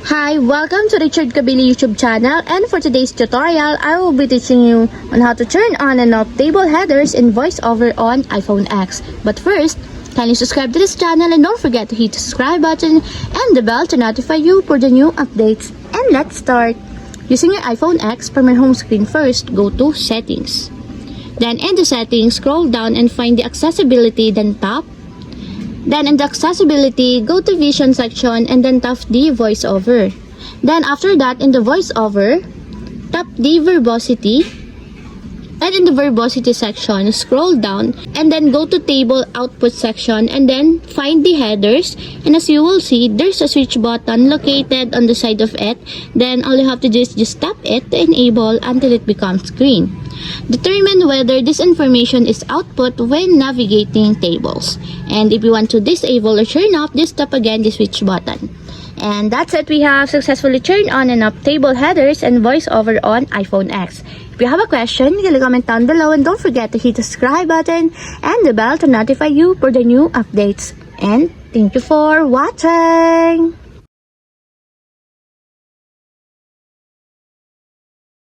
Hi, welcome to Richard Kabili YouTube channel, and for today's tutorial, I will be teaching you on how to turn on and off table headers in voiceover on iPhone X. But first, kindly subscribe to this channel and don't forget to hit the subscribe button and the bell to notify you for the new updates. And let's start. Using your iPhone X, from your home screen first, go to Settings. Then in the Settings, scroll down and find the Accessibility, then tap. Then in the accessibility, go to vision section and then tap the voiceover. Then after that, in the voiceover, tap the verbosity. And in the verbosity section, scroll down and then go to table output section and then find the headers. And as you will see, there's a switch button located on the side of it. Then all you have to do is just tap it to enable until it becomes green. Determine whether this information is output when navigating tables. And if you want to disable or turn off, just tap again the switch button. And that's it. We have successfully turned on and off table headers and voiceover on iPhone X. If you have a question, you can comment down below and don't forget to hit the subscribe button and the bell to notify you for the new updates. And thank you for watching!